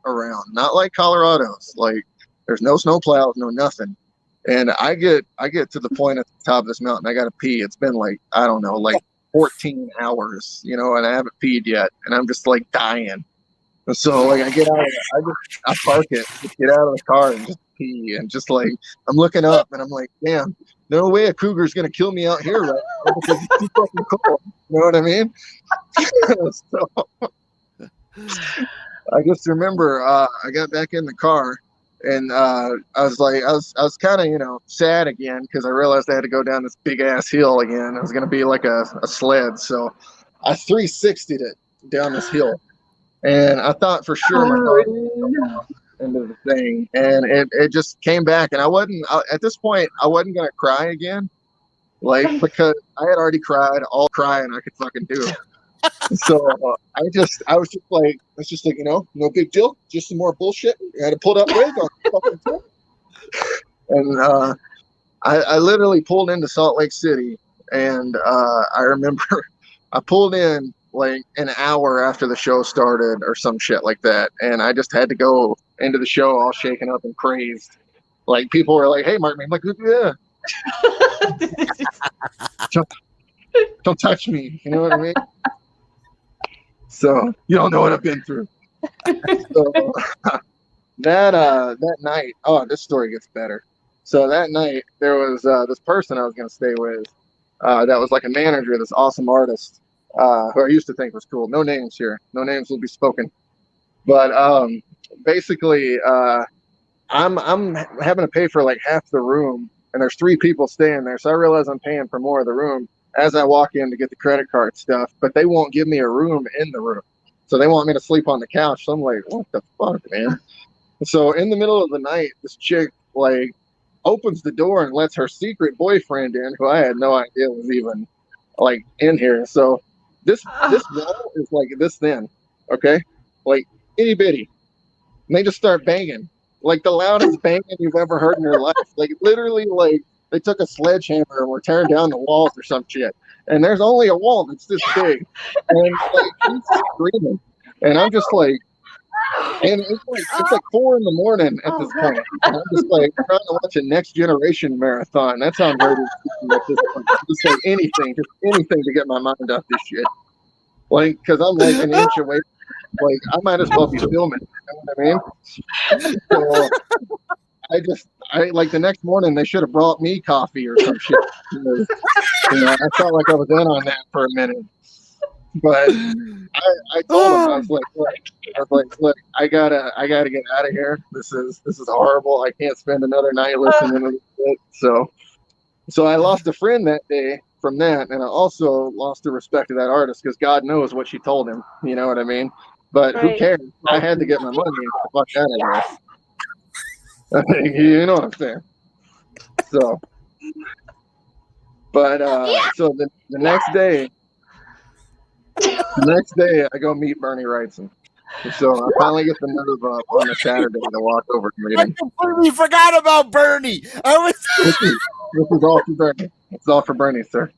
around. Not like Colorado's. Like, there's no snow plows, no nothing. And I get to the point at the top of this mountain, I gotta pee. It's been like, I don't know, like 14 hours, you know, and I haven't peed yet, and I'm just like dying. And so like I get out of it, I park it, just get out of the car and just pee, and just like I'm looking up and I'm like, damn, no way a cougar's gonna kill me out here right now because it's too fucking cold. You know what I mean? So I just remember I got back in the car and I was kind of, you know, sad again because I realized I had to go down this big ass hill again. It was gonna be like a sled, so I 360'd it down this hill. And I thought for sure my dog was into the thing, and it just came back. And at this point, I wasn't gonna cry again, like because I had already cried all crying I could fucking do. So I was just like, you know, no big deal, just some more bullshit. I had to pull that wig on fucking tip. And I literally pulled into Salt Lake City, and I remember I pulled in like an hour after the show started or some shit like that, and I just had to go into the show all shaken up and crazed. Like, people were like, "Hey, Mark," I'm like, "Yeah, don't touch me," you know what I mean? So you don't know what I've been through. So that night, oh, this story gets better. So that night there was this person I was gonna stay with that was like a manager, this awesome artist. Who I used to think was cool. No names here. No names will be spoken. But basically, I'm having to pay for like half the room, and there's 3 people staying there. So I realize I'm paying for more of the room as I walk in to get the credit card stuff. But they won't give me a room in the room, so they want me to sleep on the couch. So I'm like, what the fuck, man? So in the middle of the night, this chick like opens the door and lets her secret boyfriend in, who I had no idea was even like in here. So this wall is like this thin, okay? Like itty bitty. And they just start banging. Like the loudest banging you've ever heard in your life. Like literally, like they took a sledgehammer and were tearing down the walls or some shit. And there's only a wall that's this big. And like she's screaming. And I'm just like, and it's like 4 a.m. at this point. And I'm just like trying to watch a Next Generation marathon. That's how I'm ready at this point. Just like anything to get my mind off this shit. Like, because I'm like an inch away. Like, I might as well be filming. You know what I mean? So I like the next morning they should have brought me coffee or some shit. You know, I felt like I was in on that for a minute. But I told him, I was like, look, I gotta get out of here. This is horrible. I can't spend another night listening to it. So I lost a friend that day from that, and I also lost the respect of that artist because God knows what she told him. You know what I mean? But who cares? I had to get my money and fuck out of there. You know what I'm saying? So, but so the next day. I go meet Bernie Wrightson. So I finally get the nerve up on a Saturday to walk over to meet him.
I completely forgot about Bernie.
This is all for Bernie. It's all for Bernie, sir.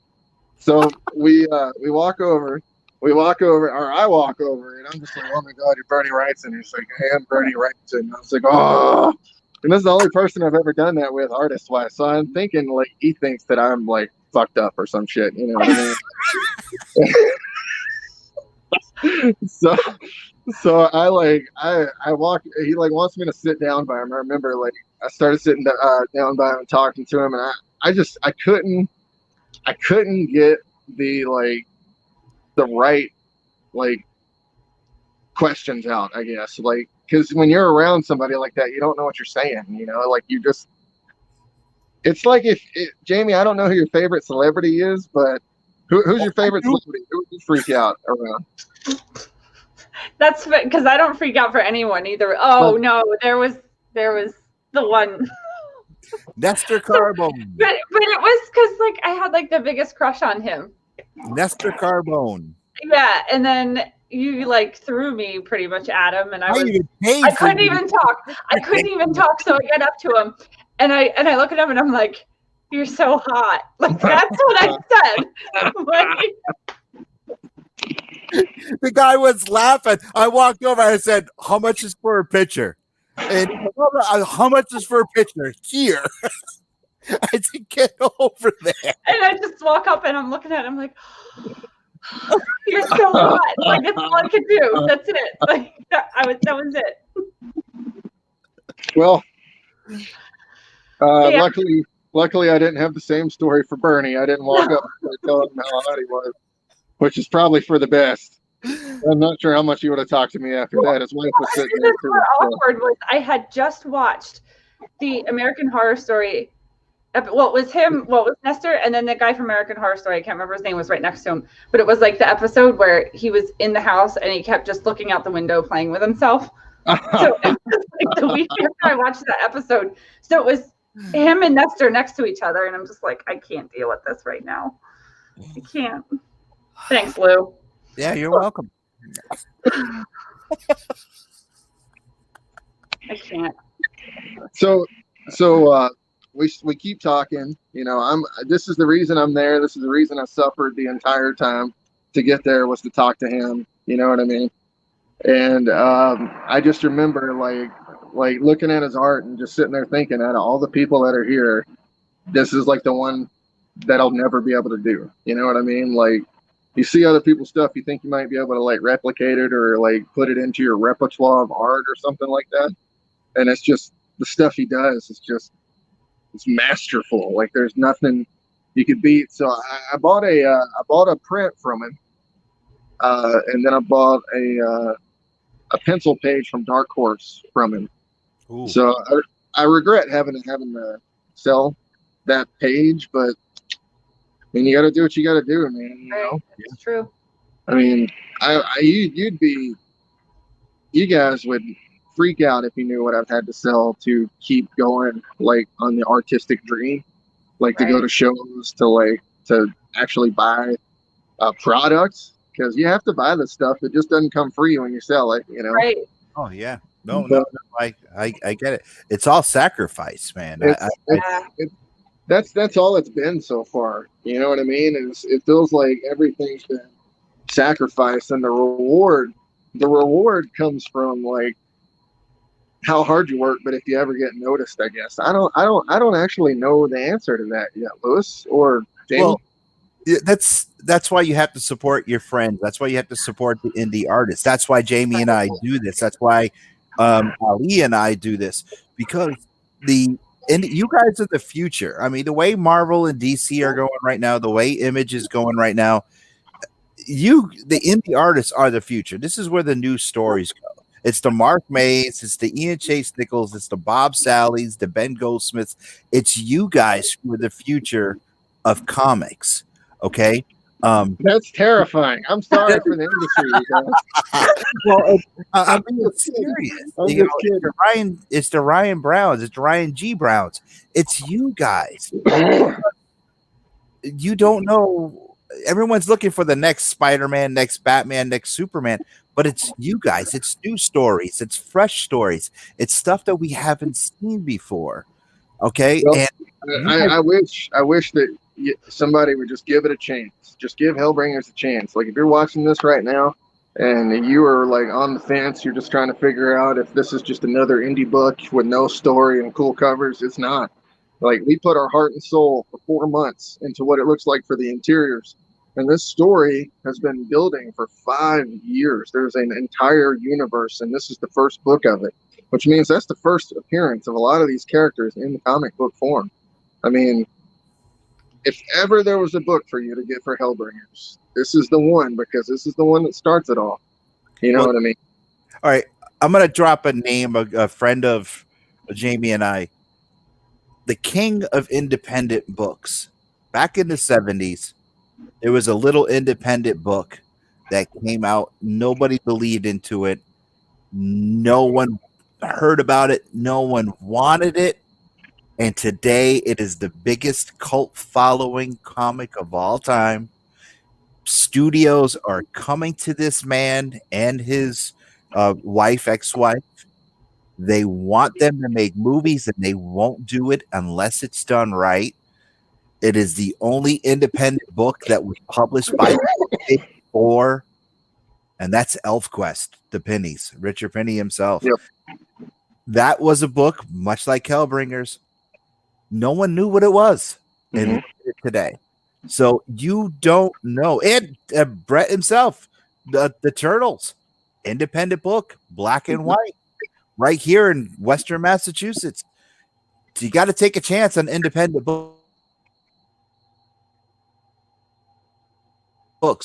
So we walk over, or I walk over, and I'm just like, oh my God, you're Bernie Wrightson. He's like, hey, I'm Bernie Wrightson. And I was like, oh. And this is the only person I've ever done that with, artist-wise. So I'm thinking, like, he thinks that I'm, like, fucked up or some shit. You know what I mean? So I walk. He like wants me to sit down by him. I remember like I started sitting down by him and talking to him, and I couldn't get the like the right like questions out, I guess. Like, because when you're around somebody like that, you don't know what you're saying. You know, like you just. It's like Jamie, I don't know who your favorite celebrity is, but who's your favorite celebrity? Who would you freak out around?
That's because I don't freak out for anyone either. Oh no, there was the one.
Nestor Carbone.
But it was because like I had like the biggest crush on him.
Nestor Carbone.
Yeah, and then you like threw me pretty much at him, and I couldn't even talk. I couldn't even talk, so I get up to him, and I look at him, and I'm like, "You're so hot." Like that's what I said. Like,
the guy was laughing. I walked over. I said, "How much is for a picture?" And how much is for a picture? Here. I said, "Get over there."
And I just walk up, and I'm looking at him like. You're so hot. Like that's all I could do. That's it. Like that was it.
Well, luckily I didn't have the same story for Bernie. I didn't walk up and tell him how hot he was, which is probably for the best. I'm not sure how much he would have talked to me after that. His wife was sitting there too.
Awkward was I had just watched the American Horror Story. What was Nestor, and then the guy from American Horror Story, I can't remember his name, was right next to him. But it was like the episode where he was in the house and he kept just looking out the window playing with himself. So it was like the week after I watched that episode. So it was him and Nestor next to each other, and I'm just like, I can't deal with this right now. I can't. Thanks, Lou.
Yeah, you're welcome.
I can't.
So we keep talking, you know, this is the reason I'm there. This is the reason I suffered the entire time to get there was to talk to him. You know what I mean? And I just remember like looking at his art and just sitting there thinking, out of all the people that are here, this is like the one that I'll never be able to do. You know what I mean? Like you see other people's stuff, you think you might be able to like replicate it or like put it into your repertoire of art or something like that. And it's just the stuff he does is just, it's masterful. Like there's nothing you could beat. So I bought a print from him, and then I bought a pencil page from Dark Horse from him. Ooh. So I regret having to sell that page, but I mean you got to do what you got to do, man. You know,
it's true.
I mean, you guys would freak out if you knew what I've had to sell to keep going, like on the artistic dream, like to go to shows, to actually buy products, because you have to buy this stuff. It just doesn't come free when you sell it, you know.
Right.
Oh yeah. No, I get it. It's all sacrifice, man.
That's all it's been so far. You know what I mean? It feels like everything's been sacrificed, and the reward comes from like how hard you work, but if you ever get noticed, I guess. I don't actually know the answer to that yet, Lewis or Jamie.
Well, that's why you have to support your friends. That's why you have to support the indie artists. That's why Jamie and I do this. That's why Ali and I do this, because you guys are the future. I mean, the way Marvel and DC are going right now, the way Image is going right now, the indie artists are the future. This is where the new stories go. It's the Mark Mays, it's the Ian Chase Nichols, it's the Bob Sallies, the Ben Goldsmiths. It's you guys who are the future of comics. Okay.
That's terrifying. I'm sorry for the industry.
Well, I'm being serious. It's the Ryan Browns. It's the Ryan G. Browns. It's you guys. You don't know. Everyone's looking for the next Spider-Man, next Batman, next Superman, but it's you guys. It's new stories. It's fresh stories. It's stuff that we haven't seen before. Okay.
Well, and I wish that somebody would just give it a chance. Just give Hellbringers a chance. Like if you're watching this right now and you are like on the fence, you're just trying to figure out if this is just another indie book with no story and cool covers. It's not. Like we put our heart and soul for 4 months into what it looks like for the interiors. And this story has been building for 5 years. There's an entire universe, and this is the first book of it, which means that's the first appearance of a lot of these characters in the comic book form. I mean, if ever there was a book for you to get for Hellbringers, this is the one because this is the one that starts it all. You know what I mean?
All right, I'm gonna drop a name, a friend of Jamie and I, the king of independent books. Back in the 70s, there was a little independent book that came out. Nobody believed into it. No one heard about it. No one wanted it. And today it is the biggest cult following comic of all time. Studios are coming to this man and his ex-wife. They want them to make movies and they won't do it unless it's done right. It is the only independent book that was published by before, and that's ElfQuest, the Pennies, Richard Penny himself.
Yep.
That was a book, much like Hellbringers. No one knew what it was today. So you don't know. And Brett himself, the Turtles, independent book, black and white, right here in Western Massachusetts. So you got to take a chance on independent books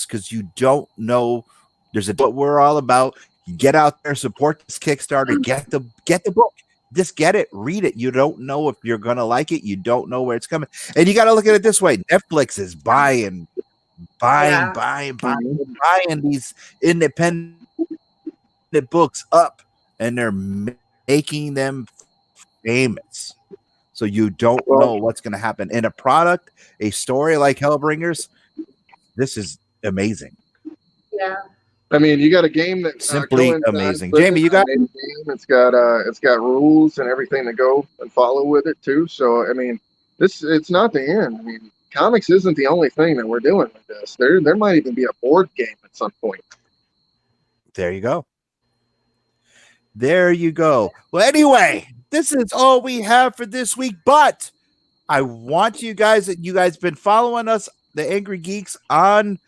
because you don't know. There's what we're all about. You get out there, support this Kickstarter, get the book. Just get it, read it. You don't know if you're gonna like it. You don't know where it's coming, and you got to look at it this way: Netflix is buying these independent books up, and they're making them famous. So you don't know what's going to happen in a product, a story like Hellbringers. This is amazing.
Yeah.
I mean, you got a game that's
simply amazing. Jamie, you got
game. It's got rules and everything to go and follow with it too. So I mean, it's not the end. I mean, comics isn't the only thing that we're doing with this. There might even be a board game at some point.
There you go. There you go. Well, anyway, this is all we have for this week. But I want you guys been following us, the Angry Geeks, on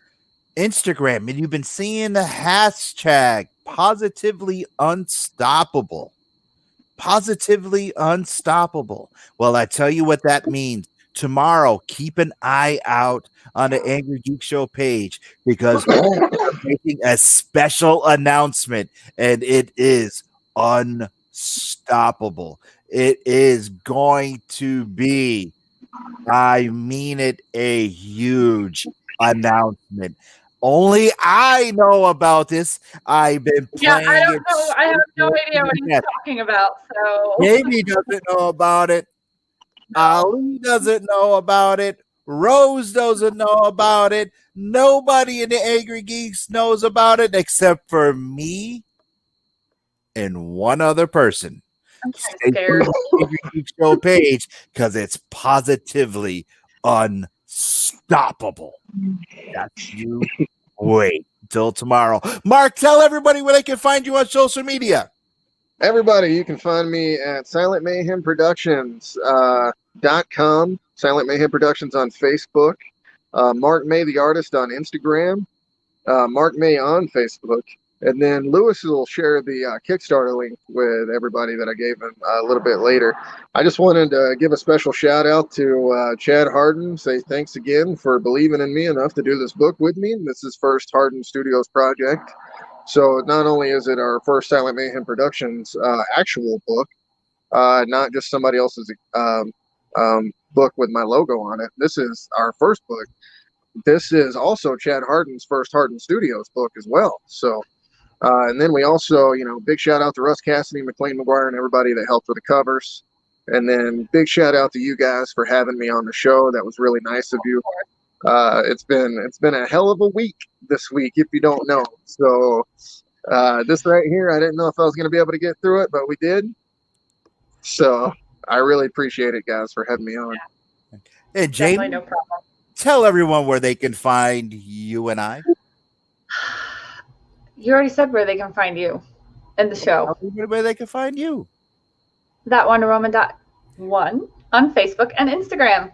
Instagram, and you've been seeing the hashtag positively unstoppable. Positively unstoppable. Well, I tell you what that means. Tomorrow, keep an eye out on the Angry Geek Show page because we're making a special announcement, and it is unstoppable. It is going to be, I mean it, a huge announcement. Only I know about this. I've been playing.
Yeah, I don't know. I have no idea what he's talking about. So
Jamie doesn't know about it. Ali doesn't know about it. Rose doesn't know about it. Nobody in the Angry Geeks knows about it except for me and one other person.
I'm scared.
Angry Geek Show page because it's positively unstoppable. That's you. Wait till tomorrow. Mark, tell everybody where they can find you on social media.
Everybody, you can find me at Silent Mayhem Productions .com, Silent Mayhem Productions on Facebook, Mark May the Artist on Instagram, Mark May on Facebook, and then Lewis will share the Kickstarter link with everybody that I gave him a little bit later. I just wanted to give a special shout out to Chad Harden, say thanks again for believing in me enough to do this book with me. This is his first Harden Studios project. So not only is it our first Silent Mayhem Productions actual book, not just somebody else's book with my logo on it. This is our first book. This is also Chad Harden's first Harden Studios book as well. So, and then we also, big shout out to Russ Cassidy, McLean McGuire, and everybody that helped with the covers. And then big shout out to you guys for having me on the show. That was really nice of you. It's been a hell of a week this week, if you don't know. So this right here, I didn't know if I was going to be able to get through it, but we did. So I really appreciate it, guys, for having me on.
Hey, Jamie,
no problem.
Tell everyone where they can find you and I.
You already said where they can find you in the show.
Where they can find you.
That WonderWoman.1 on Facebook and Instagram.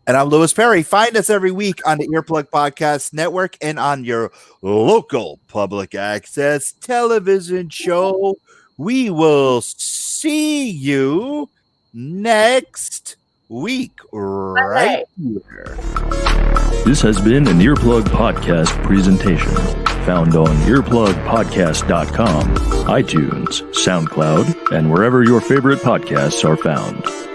And I'm Louis Perry. Find us every week on the Earplug Podcast Network and on your local public access television show. We will see you next week right here.
This has been an Earplug Podcast presentation, found on earplugpodcast.com, iTunes, SoundCloud, and wherever your favorite podcasts are found.